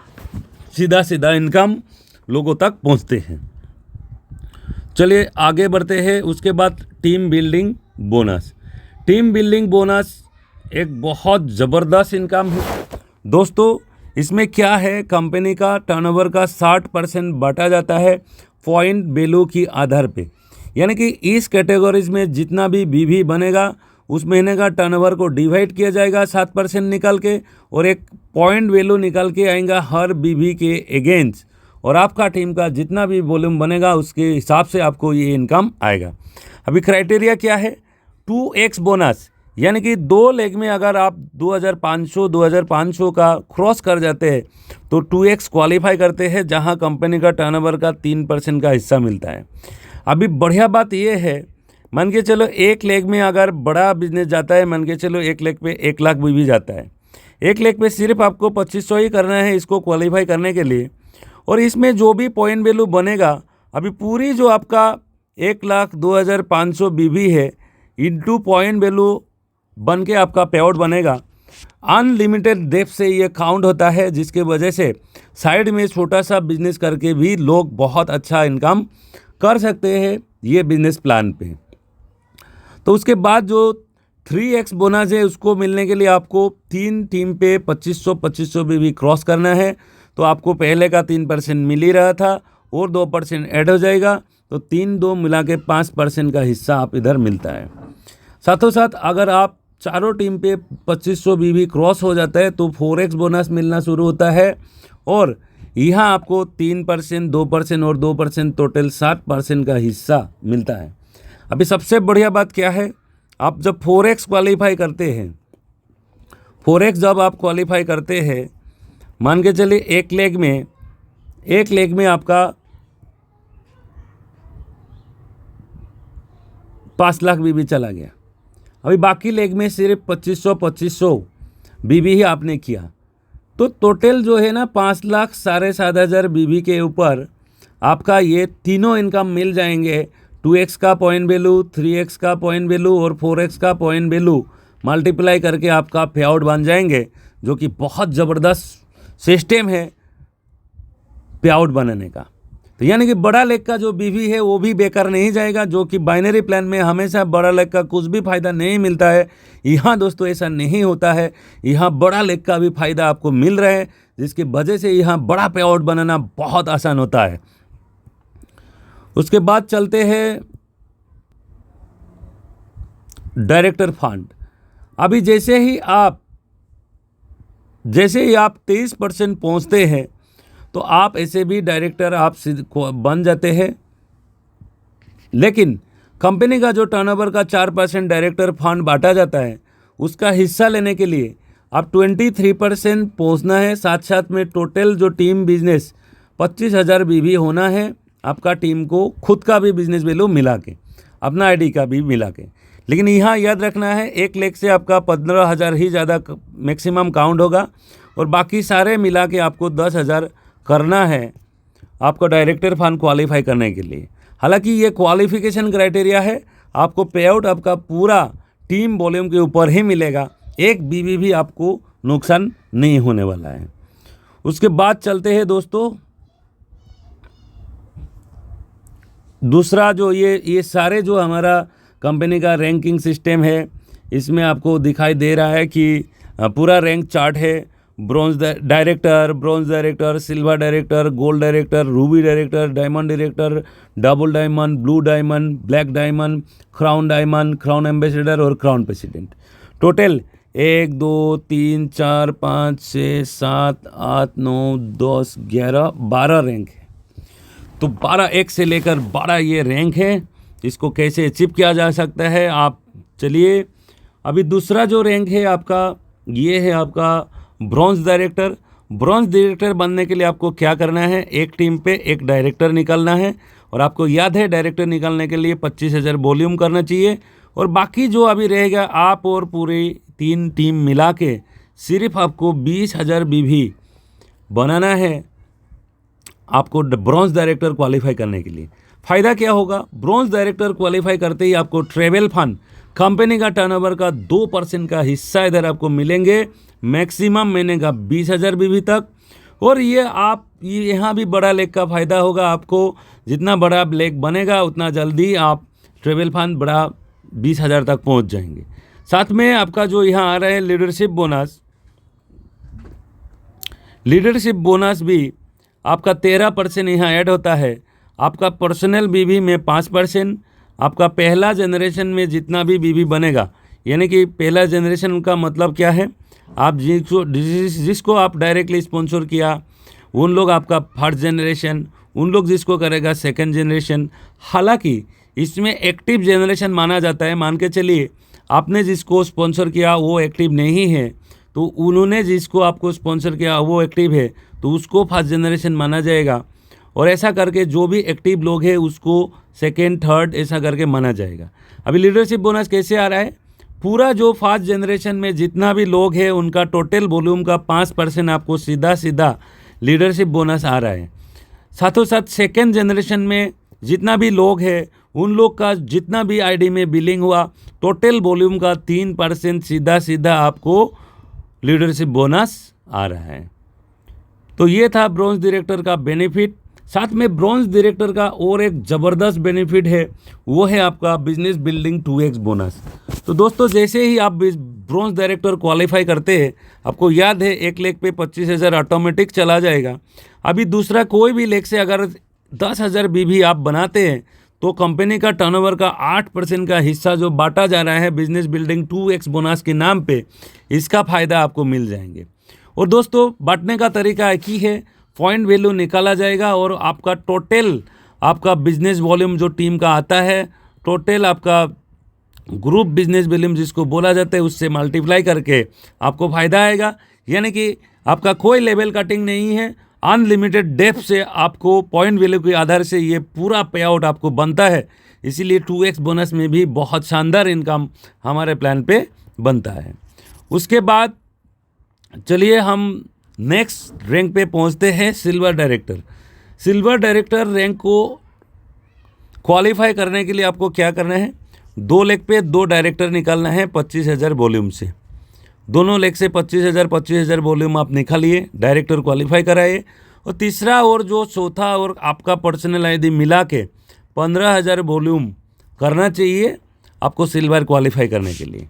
सीधा इनकम लोगों तक पहुंचते हैं। चलिए आगे बढ़ते हैं। उसके बाद team building bonus. Team building bonus एक बहुत ज़बरदस्त इनकम है दोस्तों। इसमें क्या है, कंपनी का टर्नओवर का 60% बांटा जाता है पॉइंट वैल्यू की आधार पे। यानी कि इस कैटेगरीज में जितना भी बीवी बनेगा उस महीने का टर्नओवर को डिवाइड किया जाएगा 7% निकाल के, और एक पॉइंट वैल्यू निकाल के आएगा हर बीवी के अगेंस्ट। और आपका टीम का जितना भी वॉल्यूम बनेगा उसके हिसाब से आपको ये इनकम आएगा। अभी क्राइटेरिया क्या है, 2x बोनस, यानी कि 2 लेग में अगर आप 2500 का क्रॉस कर जाते हैं तो 2x क्वालिफाई करते हैं, जहां कंपनी का टर्नओवर का 3% का हिस्सा मिलता है। अभी बढ़िया बात यह है, मान के चलो 1 लेग में अगर बड़ा बिजनेस जाता है, मान के चलो 1 लेग पे 1 लाख भी जाता है, 1 लेग पे सिर्फ आपको 2500 ही करना है इसको क्वालिफाई करने के लिए। और इसमें जो भी पॉइंट वैल्यू बनेगा, अभी पूरी जो आपका 1,02,500 बीबी है इंटू पॉइंट वैल्यू बन के आपका पे आउट बनेगा। अनलिमिटेड डेप्थ से ये काउंट होता है, जिसके वजह से साइड में छोटा सा बिजनेस करके भी लोग बहुत अच्छा इनकम कर सकते हैं ये बिजनेस प्लान पे। तो उसके बाद जो 3x बोनस है उसको मिलने के लिए आपको 3 टीम पे 2500 भी क्रॉस करना है। तो आपको पहले का 3% मिल ही रहा था और 2% ऐड हो जाएगा, तो 3-2 मिला के 5% का हिस्सा आप इधर मिलता है। साथों साथ अगर आप चारों टीम पे 2500 भी क्रॉस हो जाता है तो 4x बोनस मिलना शुरू होता है, और यहाँ आपको 3%, 2% और 2% टोटल 7% का हिस्सा मिलता है। अभी सबसे बढ़िया बात क्या है, आप जब 4x क्वालिफाई करते हैं, 4x जब आप क्वालिफाई करते हैं, मान के चलिए एक लेग में आपका 5 लाख बीबी चला गया। अभी बाकी लेग में सिर्फ 2500 बीबी ही आपने किया, तो टोटल जो है ना 5,07,500 बीबी के ऊपर आपका ये तीनों इनकम मिल जाएंगे। 2x का पॉइंट वैल्यू, 3x का पॉइंट वैल्यू और 4x का पॉइंट वैल्यू मल्टीप्लाई करके आपका पे आउट बन जाएंगे, जो कि बहुत ज़बरदस्त सिस्टम है पे आउट बनाने का। तो यानी कि बड़ा लेग का जो बीवी है वो भी बेकार नहीं जाएगा, जो कि बाइनरी प्लान में हमेशा बड़ा लेग का कुछ भी फ़ायदा नहीं मिलता है। यहाँ दोस्तों ऐसा नहीं होता है, यहाँ बड़ा लेग का भी फ़ायदा आपको मिल रहा है, जिसकी वजह से यहाँ बड़ा पे आउट बनाना बहुत आसान होता है। उसके बाद चलते हैं डायरेक्टर फंड। अभी जैसे ही आप 23% पहुँचते हैं तो आप ऐसे भी डायरेक्टर आप बन जाते हैं, लेकिन कंपनी का जो टर्नओवर का 4% डायरेक्टर फंड बांटा जाता है, उसका हिस्सा लेने के लिए आप 23% पहुंचना है। साथ साथ में टोटल जो टीम बिजनेस 25,000 बीवी होना है आपका, टीम को खुद का भी बिजनेस वैल्यू मिला के, अपना आईडी का भी मिला के। लेकिन यहाँ याद रखना है, 1 लेग से आपका 15,000 ही ज़्यादा मैक्सिमम काउंट होगा, और बाकी सारे मिला के आपको 10,000 करना है आपको डायरेक्टर फंड क्वालिफाई करने के लिए। हालांकि ये क्वालिफिकेशन क्राइटेरिया है, आपको पे आउट आपका पूरा टीम वॉल्यूम के ऊपर ही मिलेगा, एक बीवी भी आपको नुकसान नहीं होने वाला है। उसके बाद चलते हैं दोस्तों, दूसरा जो ये सारे जो हमारा कंपनी का रैंकिंग सिस्टम है, इसमें आपको दिखाई दे रहा है कि पूरा रैंक चार्ट है। Bronze director, silver director, gold director, Ruby director, diamond director, double diamond, blue diamond, black diamond, diamond, crown ambassador और क्राउन प्रेसिडेंट। टोटल 1 2 3 4 5 6 7 8 9 10 11 12 रैंक है। तो 12 एक से लेकर 12 ये रैंक है। इसको कैसे अचीव किया जा सकता है, आप चलिए अभी दूसरा जो रैंक है आपका, ये है आपका ब्रॉन्ज डायरेक्टर। ब्रॉन्ज डायरेक्टर बनने के लिए आपको क्या करना है, एक टीम पे एक डायरेक्टर निकालना है, और आपको याद है डायरेक्टर निकालने के लिए 25,000 वॉल्यूम करना चाहिए, और बाकी जो अभी रहेगा आप और पूरी 3 टीम मिला के सिर्फ आपको 20,000 बीवी बनाना है आपको ब्रॉन्ज डायरेक्टर क्वालिफाई करने के लिए। फ़ायदा क्या होगा, ब्रॉन्ज डायरेक्टर क्वालिफाई करते ही आपको ट्रेवल फंड कंपनी का टर्नओवर का 2% का हिस्सा इधर आपको मिलेंगे, मैक्सिमम महीने का 20,000 बीवी तक। और ये यहाँ भी बड़ा लेग का फ़ायदा होगा आपको, जितना बड़ा लेग बनेगा उतना जल्दी आप ट्रेवल फंड बड़ा 20,000 तक पहुँच जाएंगे। साथ में आपका जो यहाँ आ रहा है लीडरशिप बोनस भी आपका 13% यहाँ ऐड होता है। आपका पर्सनल बीवी में 5%, आपका पहला जनरेशन में जितना भी बीवी बनेगा, यानी कि पहला जनरेशन का मतलब क्या है, आप जिसको आप डायरेक्टली स्पॉन्सर किया उन लोग आपका फर्स्ट जनरेशन, उन लोग जिसको करेगा सेकंड जनरेशन। हालांकि इसमें एक्टिव जनरेशन माना जाता है। मान के चलिए आपने जिसको स्पॉन्सर किया वो एक्टिव नहीं है, तो उन्होंने जिसको आपको स्पॉन्सर किया वो एक्टिव है, तो उसको फर्स्ट जनरेशन माना जाएगा। और ऐसा करके जो भी एक्टिव लोग हैं उसको सेकेंड, थर्ड ऐसा करके माना जाएगा। अभी लीडरशिप बोनस कैसे आ रहा है? पूरा जो फर्स्ट जनरेशन में जितना भी लोग हैं उनका टोटल वॉल्यूम का 5% आपको सीधा सीधा लीडरशिप बोनस आ रहा है। साथों साथ सेकेंड जनरेशन में जितना भी लोग हैं उन लोग का जितना भी आईडी में बिलिंग हुआ टोटल वॉल्यूम का 3% सीधा सीधा आपको लीडरशिप बोनस आ रहा है। तो ये था ब्रॉन्ज डायरेक्टर का बेनिफिट। साथ में ब्रॉन्ज डायरेक्टर का और एक ज़बरदस्त बेनिफिट है, वो है आपका बिजनेस बिल्डिंग 2x बोनस। तो दोस्तों जैसे ही आप ब्रॉन्ज डायरेक्टर क्वालिफाई करते हैं, आपको याद है 1 लाख पे 25,000 ऑटोमेटिक चला जाएगा। अभी दूसरा कोई भी लेख से अगर 10,000 भी आप बनाते हैं तो कंपनी का टर्नओवर का 8% का हिस्सा जो बांटा जा रहा है बिजनेस बिल्डिंग 2x बोनस के नाम पे, इसका फ़ायदा आपको मिल जाएंगे। और दोस्तों बांटने का तरीका एक ही है, पॉइंट वैल्यू निकाला जाएगा और आपका टोटल आपका बिजनेस वॉल्यूम जो टीम का आता है, टोटल आपका ग्रुप बिजनेस वॉल्यूम जिसको बोला जाता है उससे मल्टीप्लाई करके आपको फ़ायदा आएगा। यानी कि आपका कोई लेवल कटिंग नहीं है, अनलिमिटेड डेप्थ से आपको पॉइंट वैल्यू के आधार से ये पूरा पे आउट आपको बनता है। इसीलिए 2x बोनस में भी बहुत शानदार इनकम हमारे प्लान पे बनता है। उसके बाद चलिए हम नेक्स्ट रैंक पे पहुंचते हैं, silver director. Silver director rank को क्वालिफाई करने के लिए आपको क्या करना है? 2 लेग पे 2 डायरेक्टर निकालना है 25,000 वॉल्यूम से। दोनों लेग से 25,000 वॉल्यूम आप निकालिए, डायरेक्टर क्वालिफाई कराइए। और तीसरा और जो चौथा और आपका पर्सनल आईडी मिला के 15,000 वॉल्यूम करना चाहिए आपको सिल्वर क्वालिफाई करने के लिए।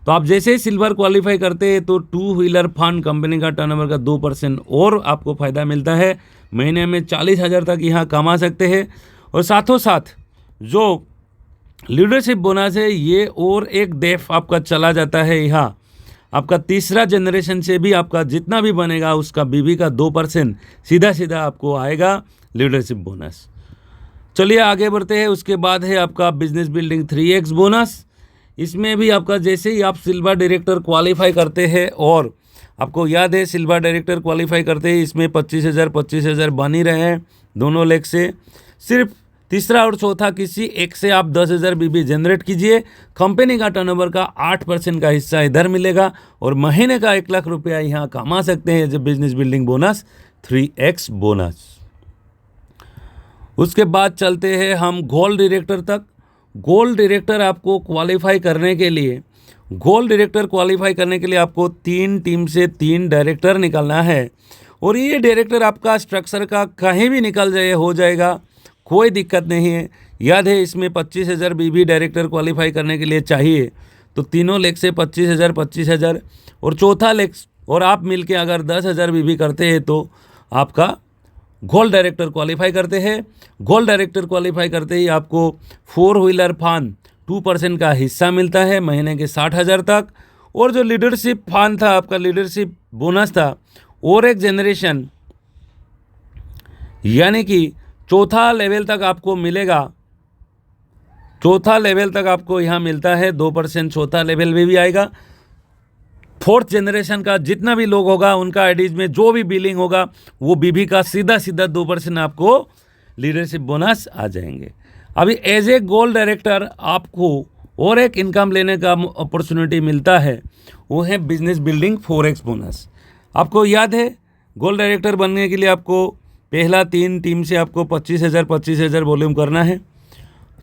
तो आप जैसे ही सिल्वर क्वालिफाई करते हैं तो 2 व्हीलर फंड कंपनी का टर्नओवर का 2% और आपको फ़ायदा मिलता है। महीने में 40,000 तक यहाँ कमा सकते हैं। और साथों साथ जो लीडरशिप बोनस है ये और एक डेफ आपका चला जाता है। यहाँ आपका तीसरा जनरेशन से भी आपका जितना भी बनेगा उसका बीबी का 2% सीधा सीधा आपको आएगा लीडरशिप बोनस। चलिए आगे बढ़ते हैं। उसके बाद है आपका बिजनेस बिल्डिंग 3x बोनस। इसमें भी आपका जैसे ही आप सिल्वर डायरेक्टर क्वालिफाई करते हैं, और आपको याद है सिल्वर डायरेक्टर क्वालिफाई करते ही इसमें 25,000 बन ही रहे हैं दोनों लेग से। सिर्फ तीसरा और चौथा किसी एक से आप 10,000 बीबी जनरेट कीजिए, कंपनी का टर्नओवर का 8% का हिस्सा इधर मिलेगा और महीने का 1 लाख रुपया यहाँ कमा सकते हैं जब business building bonus 3x bonus. उसके बाद चलते हैं हम गोल्ड डायरेक्टर तक। गोल्ड डायरेक्टर आपको क्वालिफाई करने के लिए, गोल्ड डायरेक्टर क्वालिफाई करने के लिए आपको 3 टीम से 3 डायरेक्टर निकालना है। और ये डायरेक्टर आपका स्ट्रक्चर का कहीं भी निकल जाए हो जाएगा, कोई दिक्कत नहीं है। याद है इसमें 25,000 बीबी डायरेक्टर क्वालिफाई करने के लिए चाहिए, तो तीनों लेग से 25,000 और चौथा लेग और आप मिलके अगर 10,000 बीबी करते हैं तो आपका गोल्ड डायरेक्टर क्वालिफाई करते हैं। गोल्ड डायरेक्टर क्वालिफाई करते ही आपको 4 व्हीलर फंड 2% का हिस्सा मिलता है महीने के 60,000 तक। और जो लीडरशिप फंड था आपका, लीडरशिप बोनस था, और एक जनरेशन यानी कि चौथा लेवल तक आपको मिलेगा। चौथा लेवल तक आपको यहाँ मिलता है 2%, चौथा लेवल में भी आएगा। 4th जनरेशन का जितना भी लोग होगा उनका आईडीज में जो भी बिलिंग होगा वो बीबी का सीधा सीधा 2% आपको लीडरशिप बोनस आ जाएंगे। अभी एज ए गोल्ड डायरेक्टर आपको और एक इनकम लेने का अपॉर्चुनिटी मिलता है, वो है बिजनेस बिल्डिंग 4x बोनस। आपको याद है गोल्ड डायरेक्टर बनने के लिए आपको पहला 3 टीम से आपको 25,000 वॉल्यूम करना है।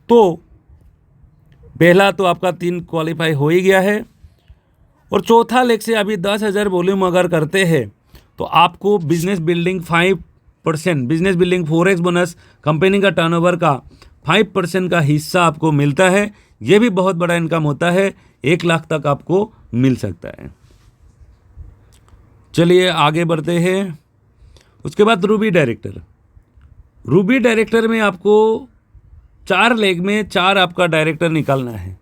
तो पहला तो आपका 3 क्वालिफाई हो ही गया है, और चौथा लेग से अभी 10,000 वॉल्यूम अगर करते हैं तो आपको business building 5%, business building 4x bonus company का टर्नओवर का 5% का हिस्सा आपको मिलता है। ये भी बहुत बड़ा इनकम होता है, 1 लाख तक आपको मिल सकता है। चलिए आगे बढ़ते हैं। उसके बाद रूबी डायरेक्टर। रूबी डायरेक्टर में आपको 4 लेग में 4 आपका डायरेक्टर निकालना है,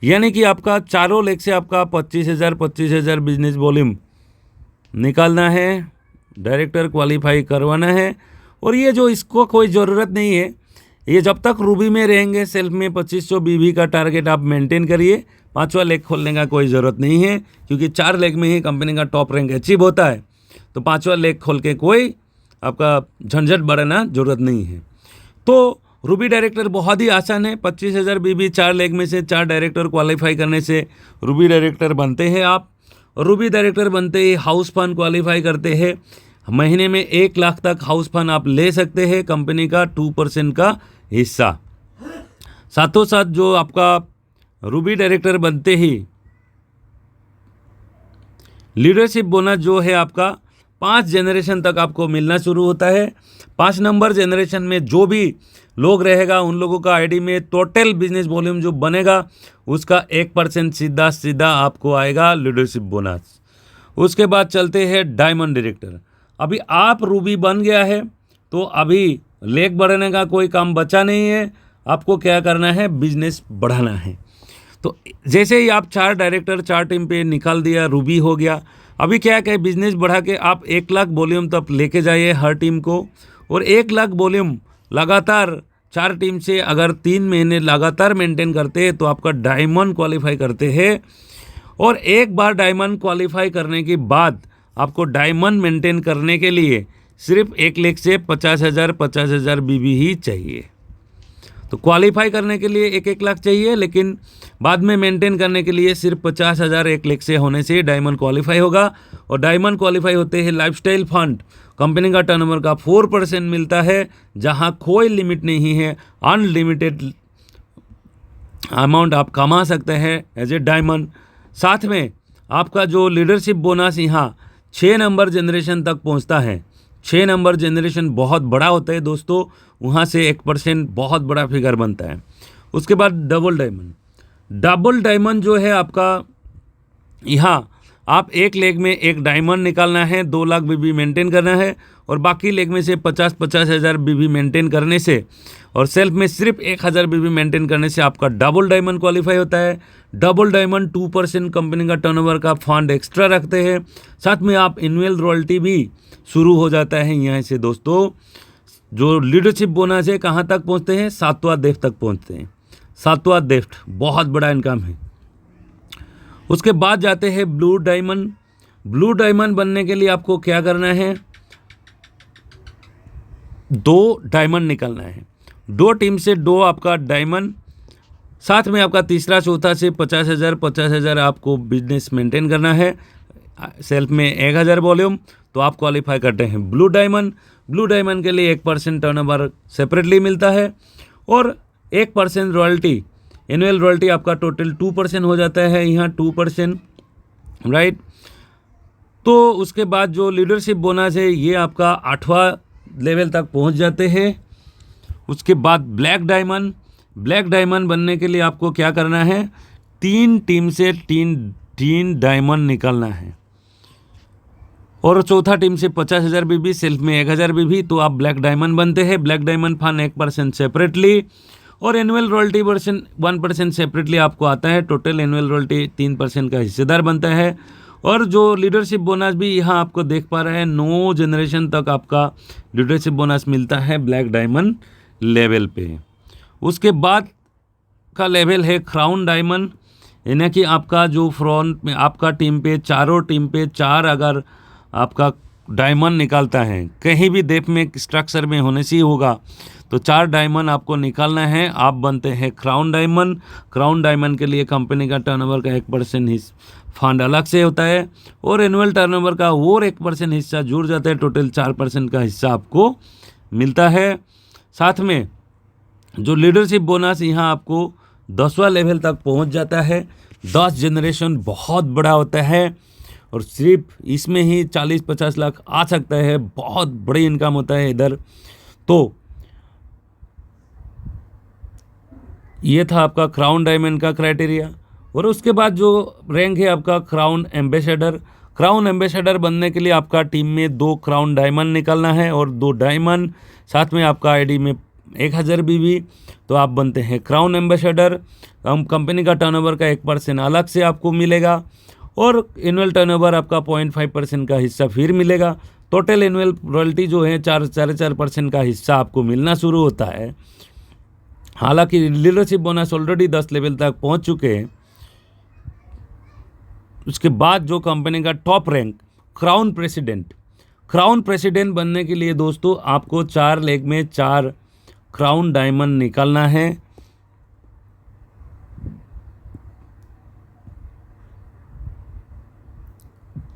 यानी कि आपका चारों लेग से आपका 25,000 बिजनेस वॉल्यूम निकालना है, डायरेक्टर क्वालिफाई करवाना है। और ये जो इसको कोई ज़रूरत नहीं है, ये जब तक रूबी में रहेंगे सेल्फ में 2500 बीबी का टारगेट आप मेंटेन करिए। 5वां लेग खोलने का कोई ज़रूरत नहीं है, क्योंकि 4 लेग में ही कंपनी का टॉप रैंक अचीव होता है। तो 5वां लेग खोल के कोई आपका झंझट बढ़ाना ज़रूरत नहीं है। तो रूबी डायरेक्टर बहुत ही आसान है। 25,000 बीबी 4 लेग में से 4 डायरेक्टर क्वालिफाई करने से रूबी डायरेक्टर बनते हैं आप। और रूबी डायरेक्टर बनते ही हाउस फंड क्वालिफाई करते हैं। महीने में 1 लाख तक हाउस फंड आप ले सकते हैं, कंपनी का 2% का हिस्सा। साथों साथ जो आपका रूबी डायरेक्टर बनते ही लीडरशिप बोनस जो है आपका 5 जनरेशन तक आपको मिलना शुरू होता है। 5 नंबर जनरेशन में जो भी लोग रहेगा उन लोगों का आईडी में टोटल बिजनेस वॉल्यूम जो बनेगा उसका 1% सीधा सीधा आपको आएगा लीडरशिप बोनस। उसके बाद चलते हैं डायमंड डायरेक्टर। अभी आप रूबी बन गया है तो अभी लेग बढ़ाने का कोई काम बचा नहीं है, आपको क्या करना है, बिजनेस बढ़ाना है। तो जैसे ही आप 4 डायरेक्टर 4 टीम पे निकाल दिया, रूबी हो गया। अभी क्या है, बिजनेस बढ़ा के आप 1 लाख वॉल्यूम तक लेके जाइए हर टीम को। और 1 लाख वॉल्यूम लगातार 4 टीम से अगर 3 महीने लगातार मेंटेन करते हैं तो आपका डायमंड क्वालिफाई करते हैं। और एक बार डायमंड क्वालिफाई करने के बाद आपको डायमंड मेंटेन करने के लिए सिर्फ 1 लाख से 50,000 बीबी ही चाहिए। तो क्वालिफाई करने के लिए 1 लाख चाहिए, लेकिन बाद में मेंटेन करने के लिए सिर्फ 50,000 1 लाख से होने से डायमंड क्वालिफाई होगा। और डायमंड क्वालिफाई होते हैं लाइफस्टाइल फंड कंपनी का टर्नओवर का 4% मिलता है, जहां कोई लिमिट नहीं है, अनलिमिटेड अमाउंट आप कमा सकते हैं एज ए डायमंड। साथ में आपका जो लीडरशिप बोनस यहाँ 6 नंबर जनरेशन तक पहुँचता है। 6 नंबर जनरेशन बहुत बड़ा होता है दोस्तों, वहाँ से 1% बहुत बड़ा फिगर बनता है। उसके बाद डबल डायमंड जो है आपका, यहाँ आप 1 लेग में 1 डायमंड निकालना है, 2 लाख बीबी मेंटेन करना है और बाकी लेग में से 50,000 बीबी मेंटेन करने से और सेल्फ में सिर्फ 1,000 बीबी मेंटेन करने से आपका डबल डायमंड क्वालिफाई होता है। डबल डायमंड 2% कंपनी का टर्नओवर का फंड एक्स्ट्रा रखते हैं। साथ में आप एनुअल रॉयल्टी भी शुरू हो जाता है यहाँ से दोस्तों। जो लीडरशिप बोनस है कहाँ तक पहुँचते हैं, 7वां डेफ तक पहुँचते हैं। 7वां डेफ बहुत बड़ा इनकम है। उसके बाद जाते हैं ब्लू डायमंड। ब्लू डायमंड बनने के लिए आपको क्या करना है, 2 डायमंड निकालना है। 2 टीम से 2 आपका डायमंड, साथ में आपका तीसरा चौथा से 50,000 आपको बिजनेस मेंटेन करना है। सेल्फ में 1,000 वॉल्यूम, तो आप क्वालिफाई करते हैं ब्लू डायमंड। ब्लू डायमंड के लिए 1% टर्नओवर सेपरेटली मिलता है और 1% रॉयल्टी, एनुअल रॉयल्टी आपका टोटल 2% हो जाता है यहाँ 2%, राइट। तो उसके बाद जो लीडरशिप बोनस है ये आपका 8वां लेवल तक पहुँच जाते हैं। उसके बाद ब्लैक डायमंड बनने के लिए आपको क्या करना है, 3 टीम से 3 डायमंड निकालना है और चौथा टीम से 50,000 बीबी, सेल्फ में 1,000 बीबी, तो आप ब्लैक डायमंड बनते हैं। ब्लैक डायमंड फंड 1% सेपरेटली और एनुअल रॉयल्टी 1% सेपरेटली आपको आता है। टोटल एनुअल रॉयल्टी 3% का हिस्सेदार बनता है। और जो लीडरशिप बोनस भी यहाँ आपको देख पा रहे हैं, 9 जनरेशन तक आपका लीडरशिप बोनस मिलता है ब्लैक डायमंड लेवल पे। उसके बाद का लेवल है क्राउन डायमंड, यानी कि आपका जो फ्रंट में आपका टीम पे चारों टीम पे 4 अगर आपका डायमंड निकालता है, कहीं भी डेफ में स्ट्रक्चर में होने से ही होगा, तो 4 डायमंड आपको निकालना है, आप बनते हैं क्राउन डायमंड। क्राउन डायमंड के लिए कंपनी का टर्नओवर का 1% फंड अलग से होता है और एनुअल टर्नओवर का और 1% हिस्सा जुड़ जाता है। टोटल 4% का हिस्सा आपको मिलता है। साथ में जो लीडरशिप बोनस यहाँ आपको 10वां लेवल तक पहुँच जाता है। 10 जनरेशन बहुत बड़ा होता है और सिर्फ इसमें ही 40-50 लाख आ सकता है, बहुत बड़ी इनकम होता है इधर। तो ये था आपका क्राउन डायमंड का क्राइटेरिया। और उसके बाद जो रैंक है आपका क्राउन एम्बेसडर। क्राउन एम्बेसडर बनने के लिए आपका टीम में 2 क्राउन डायमंड निकालना है और 2 डायमंड, साथ में आपका आईडी में 1,000 बीबी, तो आप बनते हैं क्राउन एम्बेसडर। हम कंपनी का टर्नओवर का 1% अलग से आपको मिलेगा और एनुअल टर्नओवर आपका 0.5% का हिस्सा फिर मिलेगा। टोटल एनुअल रॉयल्टी जो है 4.4% का हिस्सा आपको मिलना शुरू होता है। हालांकि लीडरशिप बोनस ऑलरेडी 10 लेवल तक पहुंच चुके हैं। उसके बाद जो कंपनी का टॉप रैंक क्राउन प्रेसिडेंट बनने के लिए दोस्तों आपको 4 लेग में 4 क्राउन डायमंड निकालना है।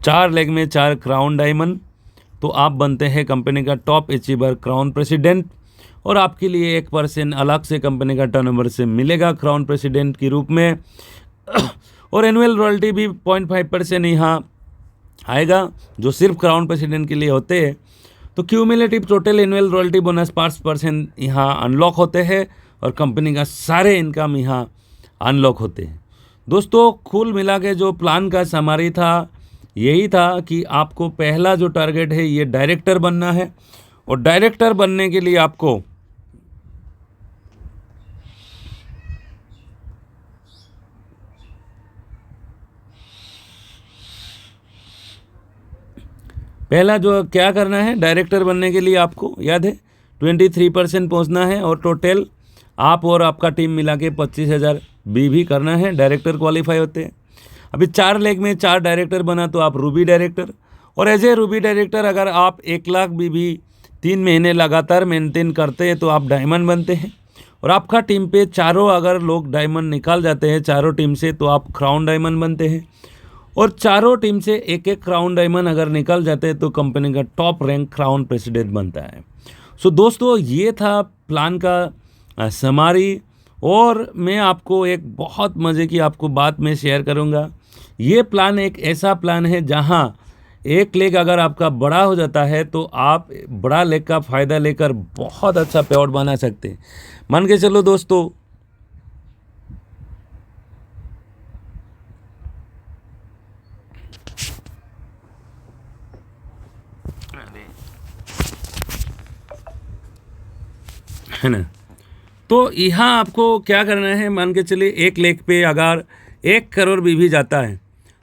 चार लेग में 4 क्राउन डायमंड, तो आप बनते हैं कंपनी का टॉप अचीवर क्राउन प्रेसिडेंट। और आपके लिए 1% अलग से कंपनी का टर्नओवर से मिलेगा क्राउन प्रेसिडेंट के रूप में। और एनुअल रॉयल्टी भी 0.5% यहाँ आएगा, जो सिर्फ क्राउन प्रेसिडेंट के लिए होते हैं। तो cumulative total annual royalty bonus 5% यहाँ अनलॉक होते हैं और कंपनी का सारे इनकम यहाँ अनलॉक होते हैं। दोस्तों कुल मिला के जो प्लान का समरी था यही था कि आपको पहला जो टारगेट है ये डायरेक्टर बनना है। और डायरेक्टर बनने के लिए आपको पहला जो क्या करना है, डायरेक्टर बनने के लिए आपको याद है 23% पहुंचना है और टोटल आप और आपका टीम मिला के 25,000 भी करना है, डायरेक्टर क्वालिफाई होते हैं। अभी 4 लेग में 4 डायरेक्टर बना तो आप रूबी डायरेक्टर, और एज ए रूबी डायरेक्टर अगर आप 1 लाख भी 3 महीने लगातार मेंटेन करते हैं तो आप डायमंड बनते हैं। और आपका टीम पे चारों अगर लोग डायमंड निकाल जाते हैं चारों टीम से तो आप क्राउन डायमंड बनते हैं। और चारों टीम से 1-1 क्राउन डायमंड अगर निकल जाते हैं तो कंपनी का टॉप रैंक क्राउन प्रेसिडेंट बनता है। सो दोस्तों ये था प्लान का समरी। और मैं आपको एक बहुत मज़े की आपको बात मैं शेयर करूंगा। ये प्लान एक ऐसा प्लान है जहां एक लेग अगर आपका बड़ा हो जाता है तो आप बड़ा लेग का फ़ायदा लेकर बहुत अच्छा पे आउट बना सकते हैं। मान के चलो दोस्तों, है ना, तो यहाँ आपको क्या करना है, मान के चलिए एक लेग पे अगर 1 करोड़ भी जाता है,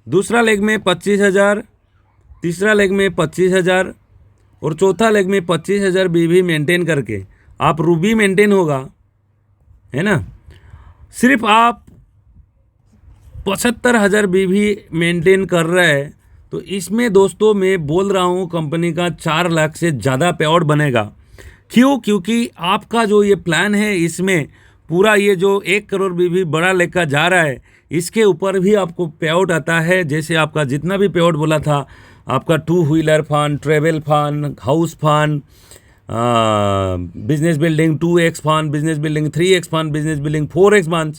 दूसरा लेग में 25,000, तीसरा लेग में 25,000 और चौथा लेग में 25,000 भी मेंटेन करके आप रूबी मेंटेन होगा, है ना। सिर्फ आप 75,000 भी मेंटेन कर रहे हैं तो इसमें दोस्तों मैं बोल रहा हूँ कंपनी का 4 लाख से ज़्यादा पे आउट बनेगा। क्यों? क्योंकि आपका जो ये प्लान है इसमें पूरा ये जो 1 करोड़ भी बड़ा लेकर जा रहा है इसके ऊपर भी आपको पे आउट आता है। जैसे आपका जितना भी पे आउट बोला था, आपका 2 wheeler fund, travel fund, house fund, business building 2x fund, business building 3x fund, business building 4x fund,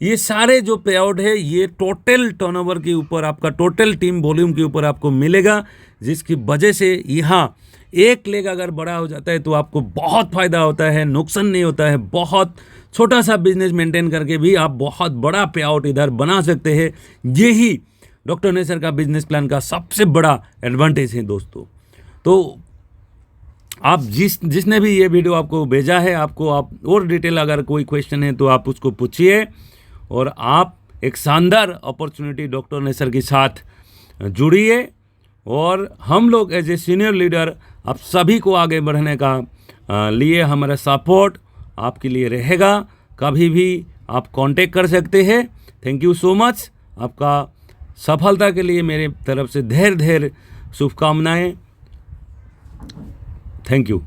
ये सारे जो पे आउट है ये टोटल टर्नओवर के ऊपर, आपका टोटल टीम वॉल्यूम के ऊपर आपको मिलेगा। जिसकी वजह से यहाँ एक लेग अगर बड़ा हो जाता है तो आपको बहुत फ़ायदा होता है, नुकसान नहीं होता है। बहुत छोटा सा बिजनेस मेंटेन करके भी आप बहुत बड़ा पे आउट इधर बना सकते हैं। यही डॉक्टर नेसर का बिजनेस प्लान का सबसे बड़ा एडवांटेज है दोस्तों। तो आप जिसने भी ये वीडियो आपको भेजा है, आपको आप और डिटेल अगर कोई क्वेश्चन है तो आप उसको पूछिए और आप एक शानदार अपॉर्चुनिटी डॉक्टर नेसर के साथ जुड़िए। और हम लोग एज ए सीनियर लीडर आप सभी को आगे बढ़ने का लिए हमारा सपोर्ट आपके लिए रहेगा। कभी भी आप कांटेक्ट कर सकते हैं। Thank you so much. आपका सफलता के लिए मेरे तरफ से ढेर शुभकामनाएं। Thank you.